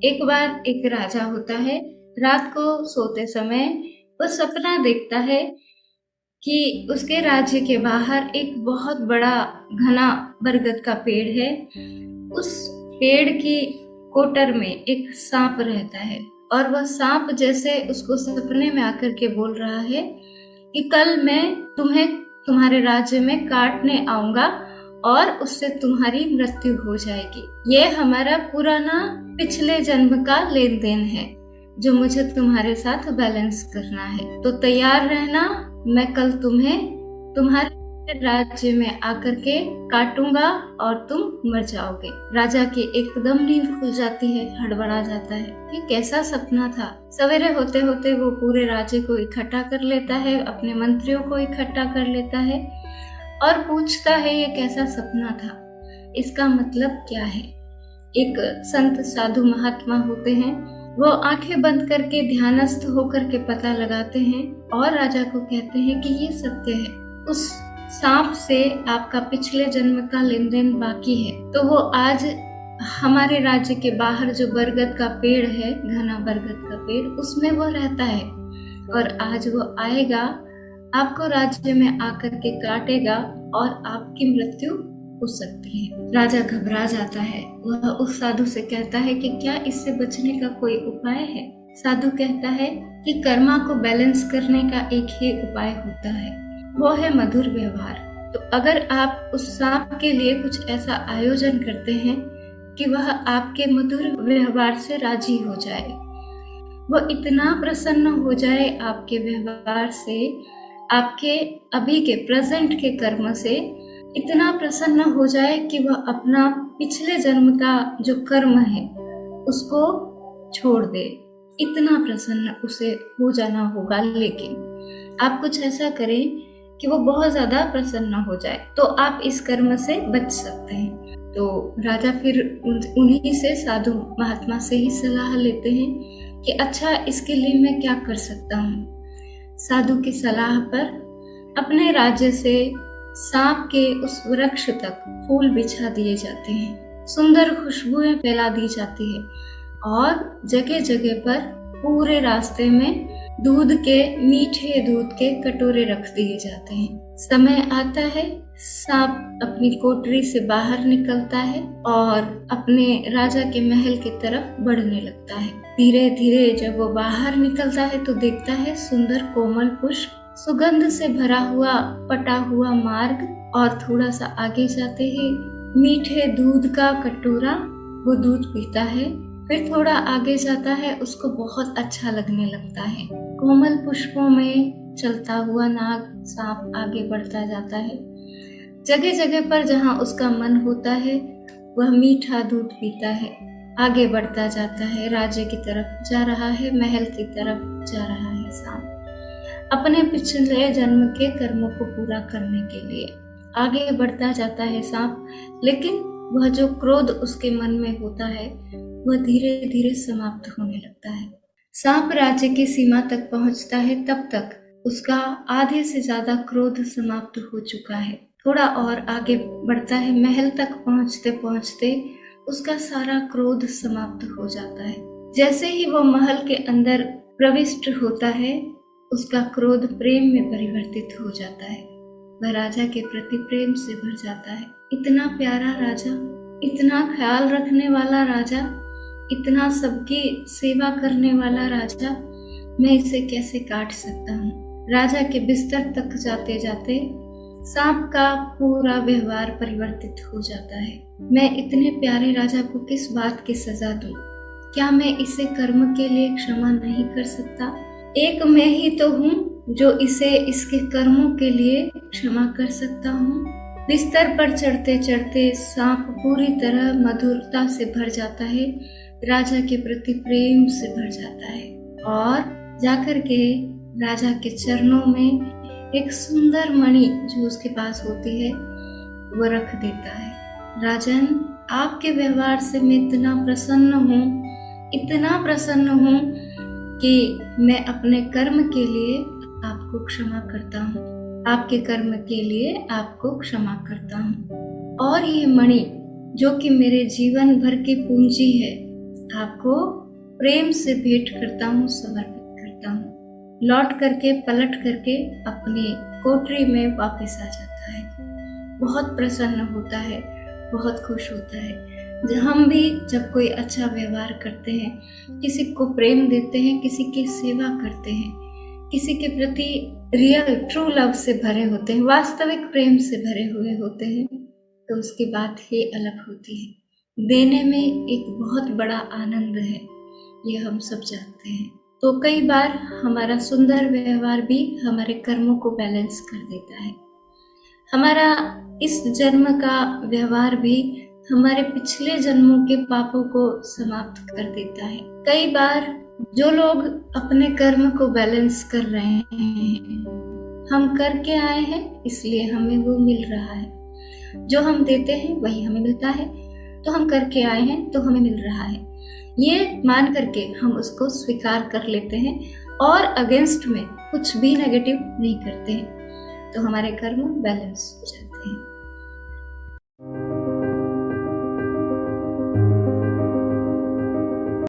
एक बार एक राजा होता है। रात को सोते समय वो सपना देखता है कि उसके राज्य के बाहर एक बहुत बड़ा घना बरगद का पेड़ है। उस पेड़ की कोटर में एक सांप रहता है और वह सांप जैसे उसको सपने में आकर के बोल रहा है कि कल मैं तुम्हें तुम्हारे राज्य में काटने आऊंगा और उससे तुम्हारी मृत्यु हो जाएगी। ये हमारा पुराना पिछले जन्म का लेन देन है जो मुझे तुम्हारे साथ बैलेंस करना है। तो तैयार रहना, मैं कल तुम्हें तुम्हारे राज्य में आकर के काटूंगा और तुम मर जाओगे। राजा की एकदम नींद खुल जाती है, हड़बड़ा जाता है। ये कैसा सपना था। सवेरे होते होते वो पूरे राज्य को इकट्ठा कर लेता है, अपने मंत्रियों को इकट्ठा कर लेता है और पूछता है ये कैसा सपना था, इसका मतलब क्या है। एक संत साधु महात्मा होते हैं, वो आंखें बंद करके ध्यानस्थ होकर के पता लगाते हैं और राजा को कहते हैं कि ये सत्य है, उस सांप से आपका पिछले जन्म का लेन देन बाकी है। तो वो आज हमारे राज्य के बाहर जो बरगद का पेड़ है, घना बरगद का पेड़, उसमें वो रहता है और आज वो आएगा, आपको राज्य में आकर के काटेगा और आपकी मृत्यु हो सकती है। राजा घबरा जाता है। वह उस साधु से कहता है कि क्या इससे बचने का कोई उपाय है। साधु कहता है कि कर्मा को बैलेंस करने का एक ही उपाय होता है, वो है मधुर व्यवहार। तो अगर आप उस सांप के लिए कुछ ऐसा आयोजन करते हैं कि वह आपके मधुर व्यवहार से राजी हो जाए, वो इतना प्रसन्न हो जाए आपके व्यवहार से, आपके अभी के प्रेजेंट के कर्म से इतना प्रसन्न हो जाए कि वह अपना पिछले जन्म का जो कर्म है उसको छोड़ दे। इतना प्रसन्न उसे हो जाना होगा। लेकिन आप कुछ ऐसा करें कि वो बहुत ज्यादा प्रसन्न हो जाए, तो आप इस कर्म से बच सकते हैं। तो राजा फिर उन्हीं से, साधु महात्मा से ही सलाह लेते हैं कि अच्छा इसके लिए मैं क्या कर सकता हूँ। साधु की सलाह पर अपने राज्य से सांप के उस वृक्ष तक फूल बिछा दिए जाते हैं, सुंदर खुशबुएं फैला दी जाती है और जगह जगह पर पूरे रास्ते में मीठे दूध के कटोरे रख दिए जाते हैं। समय आता है, सांप अपनी कोठरी से बाहर निकलता है और अपने राजा के महल की तरफ बढ़ने लगता है। धीरे धीरे जब वो बाहर निकलता है तो देखता है सुंदर कोमल पुष्प, सुगंध से भरा हुआ पटा हुआ मार्ग और थोड़ा सा आगे जाते ही मीठे दूध का कटोरा। वो दूध पीता है। फिर थोड़ा आगे जाता है, उसको बहुत अच्छा लगने लगता है। कोमल पुष्पों में चलता हुआ नाग सांप आगे बढ़ता जाता है। जगह जगह पर जहाँ उसका मन होता है वह मीठा दूध पीता है, आगे बढ़ता जाता है, राज्य की तरफ जा रहा है, महल की तरफ जा रहा है। सांप अपने पिछले जन्म के कर्मों को पूरा करने के लिए आगे बढ़ता जाता है सांप। लेकिन वह जो क्रोध उसके मन में होता है वह धीरे धीरे समाप्त होने लगता है। सांप राज्य की सीमा तक पहुंचता है, तब तक उसका आधे से ज्यादा क्रोध समाप्त हो चुका है। थोड़ा और आगे बढ़ता है, महल तक पहुंचते पहुंचते उसका सारा क्रोध समाप्त हो जाता है। जैसे ही वो महल के अंदर प्रविष्ट होता है, उसका क्रोध प्रेम में परिवर्तित हो जाता है। वह राजा के प्रति प्रेम से भर जाता है। इतना प्यारा राजा, इतना ख्याल रखने वाला राजा, इतना सबकी सेवा करने वाला राजा, मैं इसे कैसे काट सकता हूँ। राजा के बिस्तर तक जाते जाते सांप का पूरा व्यवहार परिवर्तित हो जाता है। मैं इतने प्यारे राजा को किस बात की सजा दूं? क्या मैं इसे कर्म के लिए क्षमा नहीं कर सकता? एक मैं ही तो हूँ जो इसे इसके कर्मों के लिए क्षमा कर सकता हूँ। बिस्तर पर चढ़ते चढ़ते सांप पूरी तरह मधुरता से भर जाता है, राजा के प्रति प्रेम से भर जाता है और जाकर के राजा के चरणों में एक सुंदर मणि जो उसके पास होती है वो रख देता है। राजन, आपके व्यवहार से मैं इतना प्रसन्न हूँ कि मैं अपने कर्म के लिए आपको क्षमा करता हूँ, आपके कर्म के लिए आपको क्षमा करता हूँ। और ये मणि जो कि मेरे जीवन भर की पूंजी है, आपको प्रेम से भेंट करता हूँ, समर्पित करता हूँ। लौट करके पलट करके अपनी कोठरी में वापस आ जाता है। बहुत प्रसन्न होता है, बहुत खुश होता है। हम भी जब कोई अच्छा व्यवहार करते हैं, किसी को प्रेम देते हैं, किसी की सेवा करते हैं, किसी के प्रति रियल ट्रू लव से भरे होते हैं, वास्तविक प्रेम से भरे हुए होते हैं, तो उसकी बात ही अलग होती है। देने में एक बहुत बड़ा आनंद है, ये हम सब जानते हैं। तो कई बार हमारा सुंदर व्यवहार भी हमारे कर्मों को बैलेंस कर देता है। हमारा इस जन्म का व्यवहार भी हमारे पिछले जन्मों के पापों को समाप्त कर देता है। कई बार जो लोग अपने कर्म को बैलेंस कर रहे हैं, हम करके आए हैं इसलिए हमें वो मिल रहा है। जो हम देते हैं वही हमें मिलता है, तो हम करके आए हैं तो हमें मिल रहा है। ये मान करके हम उसको स्वीकार कर लेते हैं और अगेंस्ट में कुछ भी नेगेटिव नहीं करते हैं, तो हमारे कर्म बैलेंस हो जाते हैं।